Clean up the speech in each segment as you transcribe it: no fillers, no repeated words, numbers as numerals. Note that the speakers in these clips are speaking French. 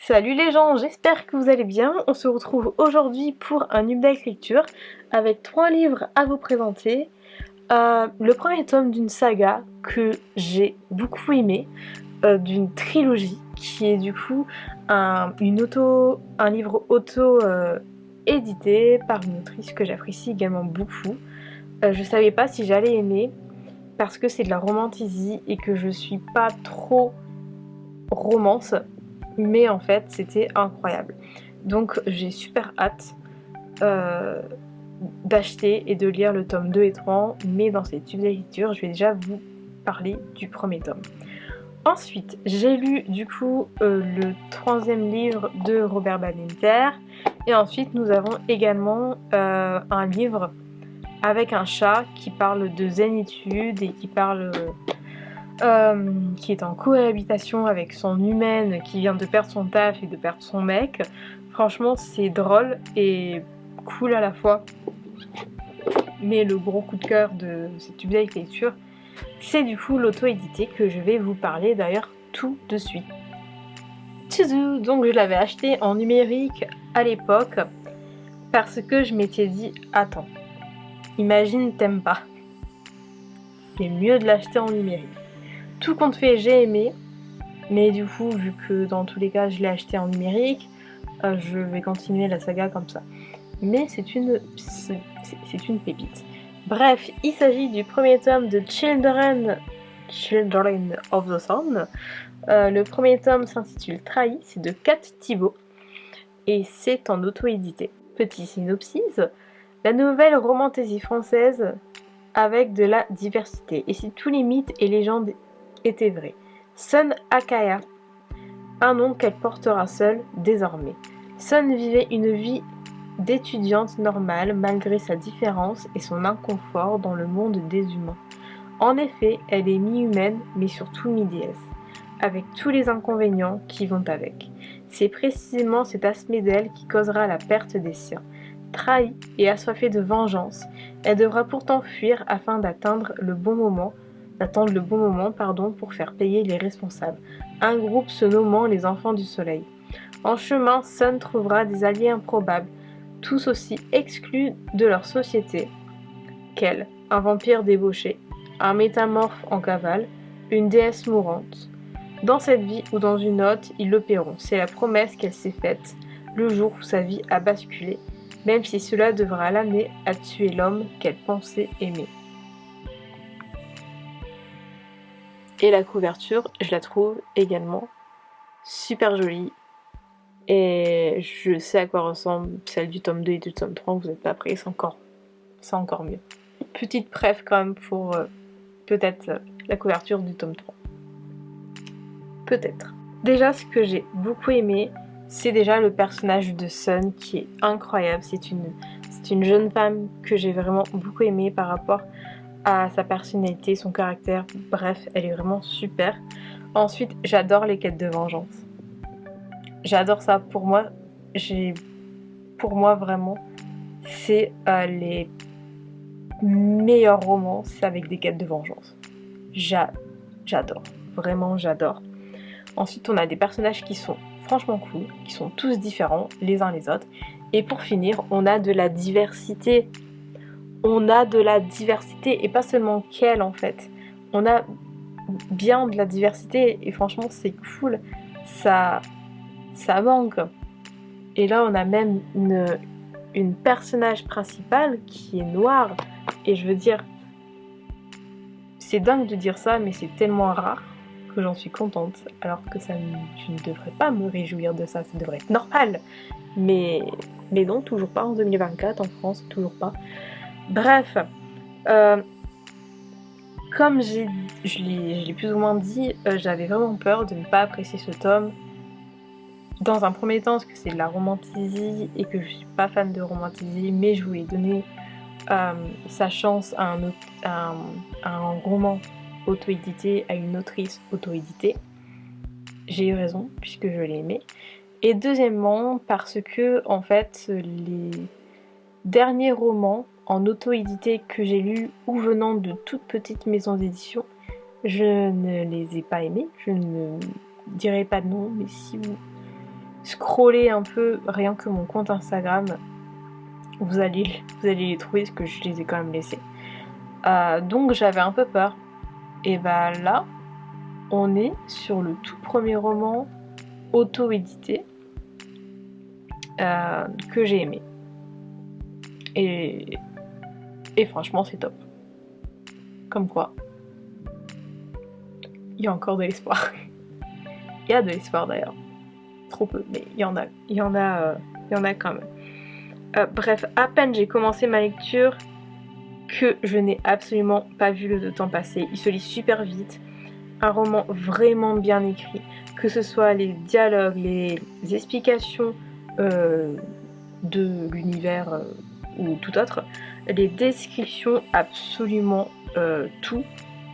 Salut les gens, j'espère que vous allez bien. On se retrouve aujourd'hui pour un update lecture avec 3 livres à vous présenter. Le premier tome d'une saga que j'ai beaucoup aimé, d'une trilogie qui est du coup un livre auto édité par une autrice que j'apprécie également beaucoup. Je savais pas si j'allais aimer parce que c'est de la romantasy et que je suis pas trop romance, mais en fait c'était incroyable. Donc j'ai super hâte euh, d'acheter et de lire le tome 2 et 3, mais dans cette lecture je vais déjà vous parler du premier tome. Ensuite j'ai lu du coup le troisième livre de Robert Badinter, et ensuite nous avons également un livre avec un chat qui parle de zénitude et qui est en cohabitation avec son humaine qui vient de perdre son taf et de perdre son mec. Franchement, c'est drôle et cool à la fois. Mais le gros coup de cœur de cette update lecture, c'est du coup l'auto-édité que je vais vous parler d'ailleurs tout de suite. Tchouzou. Donc je l'avais acheté en numérique à l'époque parce que je m'étais dit, attends, imagine t'aimes pas. C'est mieux de l'acheter en numérique. Tout compte fait, j'ai aimé. Mais du coup, vu que dans tous les cas je l'ai acheté en numérique, je vais continuer la saga comme ça. Mais c'est une pépite. Bref, il s'agit du premier tome de Children of the Sun. Le premier tome s'intitule Trahi, c'est de Kat Thibault et c'est en auto-édité. Petit synopsis, la nouvelle romantasy française avec de la diversité. Et si tous les mythes et légendes étaient vrais. Sun Akaya, un nom qu'elle portera seule désormais. Sun vivait une vie d'étudiante normale malgré sa différence et son inconfort dans le monde des humains. En effet, elle est mi-humaine mais surtout mi-déesse, avec tous les inconvénients qui vont avec. C'est précisément cet aspect d'elle qui causera la perte des siens. Trahie et assoiffée de vengeance, elle devra pourtant fuir afin d'attendre le bon moment pour faire payer les responsables, un groupe se nommant les Enfants du Soleil. En chemin, Sun trouvera des alliés improbables, tous aussi exclus de leur société qu'elle, un vampire débauché, un métamorphe en cavale, une déesse mourante. Dans cette vie ou dans une autre, ils le paieront. C'est la promesse qu'elle s'est faite le jour où sa vie a basculé, même si cela devra l'amener à tuer l'homme qu'elle pensait aimer. Et la couverture, je la trouve également super jolie. Et je sais à quoi ressemble celle du tome 2 et du tome 3, vous n'êtes pas prêts, c'est encore mieux. Petite préf quand même pour peut-être la couverture du tome 3. Peut-être. Déjà, ce que j'ai beaucoup aimé, c'est déjà le personnage de Sun qui est incroyable. C'est une jeune femme que j'ai vraiment beaucoup aimée par rapport à sa personnalité, son caractère. Bref, elle est vraiment super. Ensuite, j'adore les quêtes de vengeance. J'adore ça. Pour moi vraiment, c'est les meilleurs romans, c'est avec des quêtes de vengeance. J'adore. Vraiment, j'adore. Ensuite, on a des personnages qui sont franchement cool, qui sont tous différents les uns les autres. Et pour finir, on a de la diversité. Et pas seulement qu'elle en fait. On a bien de la diversité et franchement c'est cool. Ça manque. Et là on a même une personnage principale qui est noire. Et je veux dire, c'est dingue de dire ça, mais c'est tellement rare que j'en suis contente. Alors que je ne devrais pas me réjouir de ça, ça devrait être normal. Mais non, toujours pas en 2024, en France, toujours pas. Bref, comme je l'ai plus ou moins dit, j'avais vraiment peur de ne pas apprécier ce tome. Dans un premier temps, parce que c'est de la romantasy et que je suis pas fan de romantasy, mais je voulais donner sa chance à un roman auto-édité, à une autrice auto-éditée. J'ai eu raison, puisque je l'ai aimé. Et deuxièmement, parce que, en fait, les derniers romans en auto-édité que j'ai lus ou venant de toutes petites maisons d'édition, je ne les ai pas aimés. Je ne dirai pas de nom, mais scroller un peu rien que mon compte Instagram, vous allez les trouver parce que je les ai quand même laissés. Donc j'avais un peu peur. Et bah là, on est sur le tout premier roman auto-édité que j'ai aimé. Et franchement, c'est top. Comme quoi, il y a encore de l'espoir. Il y a de l'espoir d'ailleurs. Trop peu, mais il y en a quand même. Bref, à peine j'ai commencé ma lecture que je n'ai absolument pas vu le temps passer. Il se lit super vite. Un roman vraiment bien écrit. Que ce soit les dialogues, les explications de l'univers ou tout autre. Les descriptions, absolument tout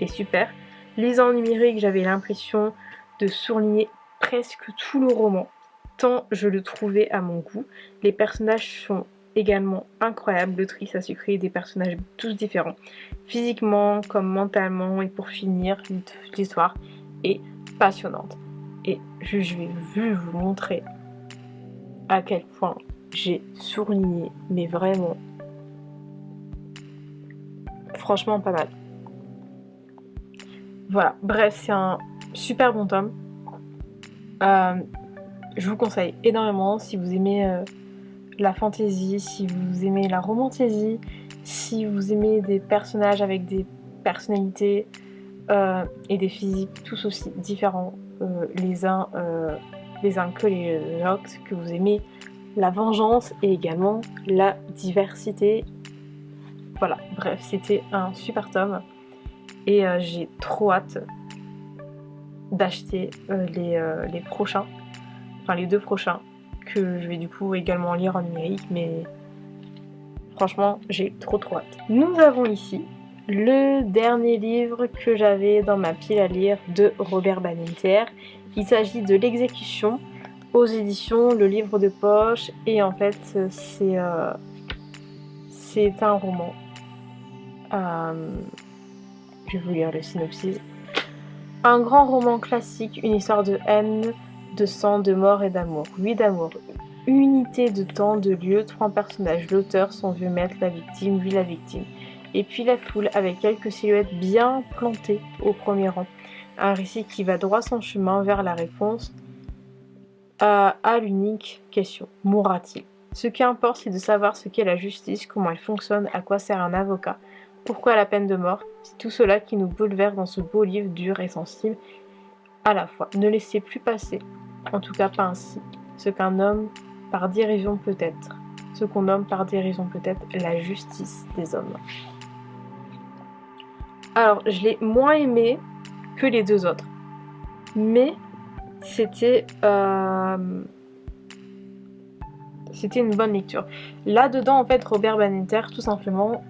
est super. Lisant en numérique, j'avais l'impression de souligner presque tout le roman, tant je le trouvais à mon goût. Les personnages sont également incroyables. L'autrice a su créer des personnages tous différents, physiquement comme mentalement, et pour finir, l'histoire est passionnante. Et je vais vous montrer à quel point j'ai souligné, mais vraiment, franchement pas mal. Voilà, bref, c'est un super bon tome. Je vous conseille énormément si vous aimez la fantasy, si vous aimez la romantaisie, si vous aimez des personnages avec des personnalités et des physiques tous aussi différents les uns que les autres, que vous aimez la vengeance et également la diversité. Voilà, bref, c'était un super tome et j'ai trop hâte d'acheter les prochains, enfin les 2 prochains, que je vais du coup également lire en numérique, mais franchement j'ai trop hâte. Nous avons ici le dernier livre que j'avais dans ma pile à lire de Robert Badinter. Il s'agit de L'exécution aux éditions Le Livre de Poche, et en fait c'est un roman. Je vais vous lire le synopsis. Un grand roman classique, une histoire de haine, de sang, de mort et d'amour. Oui, d'amour. Unité de temps, de lieu, 3 personnages. L'auteur, son vieux maître, la victime, lui la victime. Et puis la foule, avec quelques silhouettes bien plantées au premier rang. Un récit qui va droit son chemin vers la réponse à l'unique question. Mourra-t-il ? Ce qui importe, c'est de savoir ce qu'est la justice, comment elle fonctionne, à quoi sert un avocat, pourquoi la peine de mort. C'est tout cela qui nous bouleverse dans ce beau livre dur et sensible à la fois. Ne laissez plus passer, en tout cas pas ainsi, ce qu'on nomme par dérision peut-être la justice des hommes. Alors, je l'ai moins aimé que les 2 autres, mais c'était une bonne lecture. Là-dedans, en fait, Robert Badinter, tout simplement,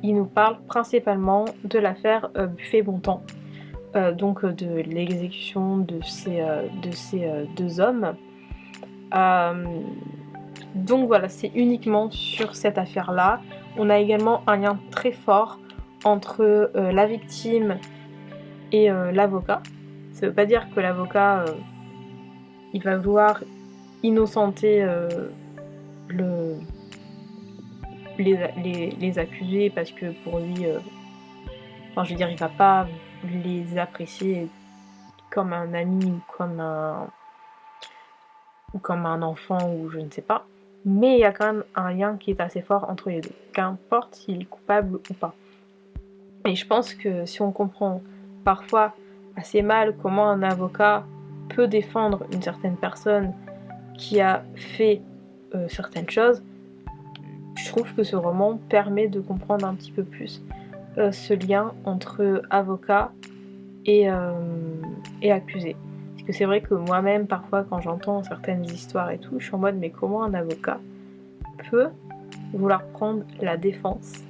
il nous parle principalement de l'affaire Buffet-Bontemps, donc de l'exécution de ces 2 hommes. Donc voilà, c'est uniquement sur cette affaire-là. On a également un lien très fort entre la victime et l'avocat. Ça veut pas dire que l'avocat il va vouloir innocenter les accusés, parce que pour lui, enfin je veux dire, il va pas les apprécier comme un ami ou comme un enfant, ou je ne sais pas. Mais il y a quand même un lien qui est assez fort entre les deux, qu'importe s'il est coupable ou pas. Et je pense que si on comprend parfois assez mal comment un avocat peut défendre une certaine personne qui a fait certaines choses, je trouve que ce roman permet de comprendre un petit peu plus ce lien entre avocat et accusé. Parce que c'est vrai que moi-même, parfois, quand j'entends certaines histoires et tout, je suis en mode, mais comment un avocat peut vouloir prendre la défense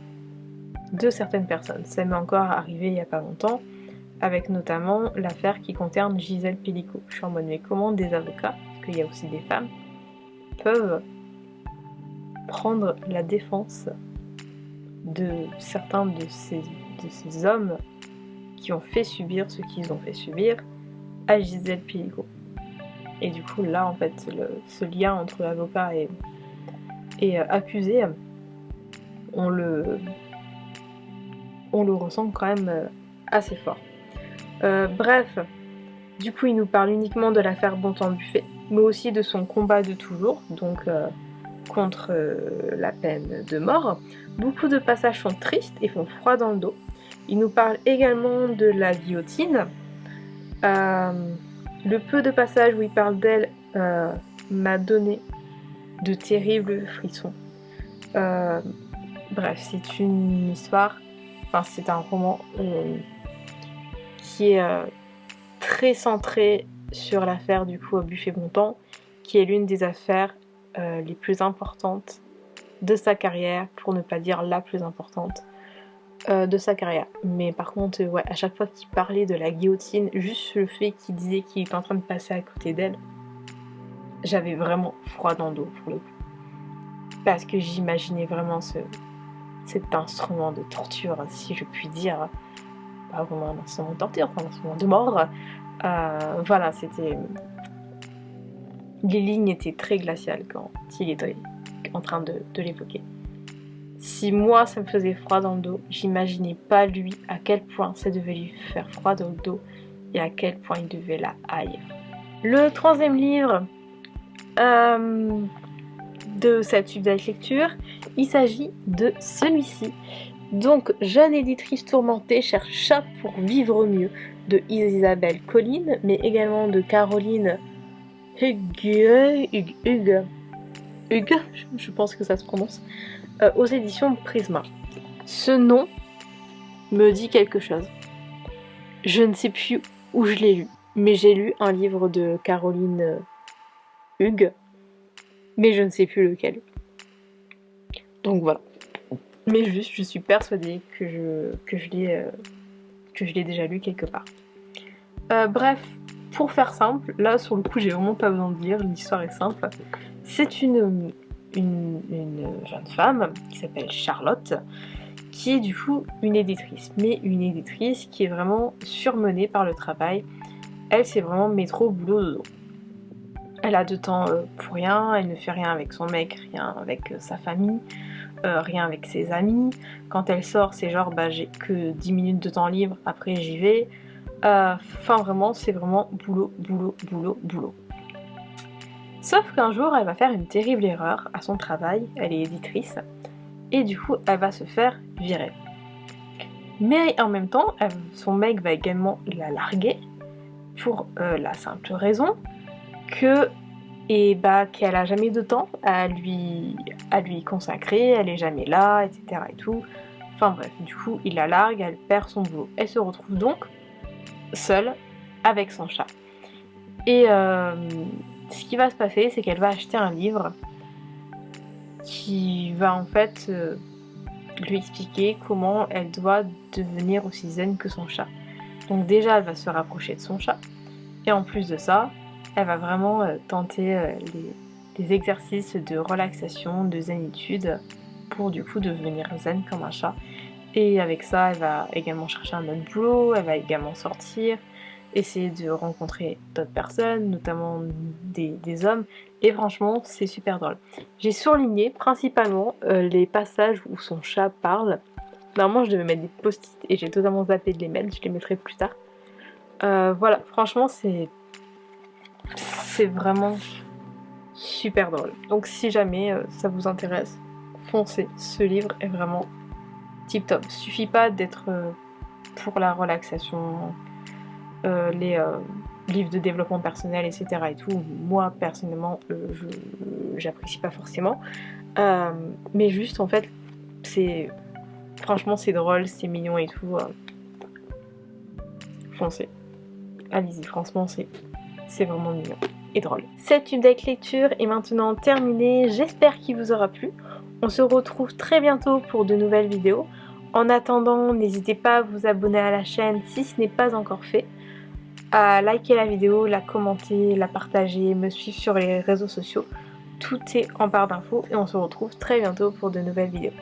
de certaines personnes. Ça m'est encore arrivé il n'y a pas longtemps, avec notamment l'affaire qui concerne Gisèle Pelicot. Je suis en mode, mais comment des avocats, parce qu'il y a aussi des femmes, peuvent prendre la défense de certains de ces hommes qui ont fait subir ce qu'ils ont fait subir à Gisèle Pelicot. Et du coup là en fait ce lien entre avocat et accusé, on le ressent quand même assez fort. Bref, du coup il nous parle uniquement de l'affaire Bontemps-Buffet, mais aussi de son combat de toujours, donc contre la peine de mort. Beaucoup de passages sont tristes et font froid dans le dos. Il nous parle également de la guillotine. Le peu de passages où il parle d'elle m'a donné de terribles frissons. Bref, c'est une histoire, enfin c'est un roman qui est très centré sur l'affaire du coup Buffet-Bontemps, qui est l'une des affaires les plus importantes de sa carrière, pour ne pas dire la plus importante de sa carrière. Mais par contre, ouais, à chaque fois qu'il parlait de la guillotine, juste le fait qu'il disait qu'il était en train de passer à côté d'elle, j'avais vraiment froid dans le dos pour le coup. Parce que j'imaginais vraiment cet instrument de torture, si je puis dire. Pas vraiment un instrument de torture, enfin un instrument de mort. Voilà, c'était... Les lignes étaient très glaciales quand il était en train de l'évoquer. Si moi ça me faisait froid dans le dos, j'imaginais pas lui à quel point ça devait lui faire froid dans le dos et à quel point il devait la haïr. Le troisième livre de cette subdate lecture, il s'agit de celui-ci. Donc, Jeune éditrice tourmentée cherche chat pour vivre mieux, de Isabelle Colline, mais également de Caroline Hugues, je pense que ça se prononce, aux éditions Prisma. Ce nom me dit quelque chose. Je ne sais plus où je l'ai lu, mais j'ai lu un livre de Caroline Hugues, mais je ne sais plus lequel. Donc voilà. Mais juste, je suis persuadée que je l'ai déjà lu quelque part. Bref, pour faire simple, là sur le coup j'ai vraiment pas besoin de lire, l'histoire est simple. C'est une jeune femme qui s'appelle Charlotte, qui est du coup une éditrice, mais une éditrice qui est vraiment surmenée par le travail. Elle, c'est vraiment métro, boulot, dodo. Elle a de temps pour rien, elle ne fait rien avec son mec, rien avec sa famille, rien avec ses amis. Quand elle sort, c'est genre j'ai que 10 minutes de temps libre, après j'y vais. Enfin vraiment, c'est vraiment boulot, boulot, boulot, boulot. Sauf qu'un jour, elle va faire une terrible erreur à son travail, elle est éditrice, et du coup, elle va se faire virer. Mais en même temps, son mec va également la larguer, pour la simple raison que qu'elle a jamais de temps à lui consacrer, elle est jamais là, etc. et tout. Enfin bref, du coup, il la largue, elle perd son boulot. Elle se retrouve donc seule avec son chat. Et ce qui va se passer, c'est qu'elle va acheter un livre qui va en fait lui expliquer comment elle doit devenir aussi zen que son chat. Donc déjà, elle va se rapprocher de son chat. Et en plus de ça, elle va vraiment tenter des exercices de relaxation, de zénitude, pour du coup devenir zen comme un chat. Et avec ça, elle va également chercher un autre boulot, elle va également sortir, essayer de rencontrer d'autres personnes, notamment des hommes. Et franchement, c'est super drôle. J'ai surligné principalement les passages où son chat parle. Normalement, je devais mettre des post-it et j'ai totalement zappé de les mettre, je les mettrai plus tard. Voilà, franchement, c'est vraiment super drôle. Donc si jamais ça vous intéresse, foncez. Ce livre est vraiment tip top. Suffit pas d'être pour la relaxation, les livres de développement personnel, etc. et tout. Moi personnellement, j'apprécie pas forcément. Mais juste en fait, franchement c'est drôle, c'est mignon et tout. Foncez. Allez-y, franchement c'est vraiment mignon et drôle. Cette update lecture est maintenant terminée, j'espère qu'il vous aura plu. On se retrouve très bientôt pour de nouvelles vidéos. En attendant, n'hésitez pas à vous abonner à la chaîne si ce n'est pas encore fait, à liker la vidéo, la commenter, la partager, me suivre sur les réseaux sociaux. Tout est en barre d'infos et on se retrouve très bientôt pour de nouvelles vidéos.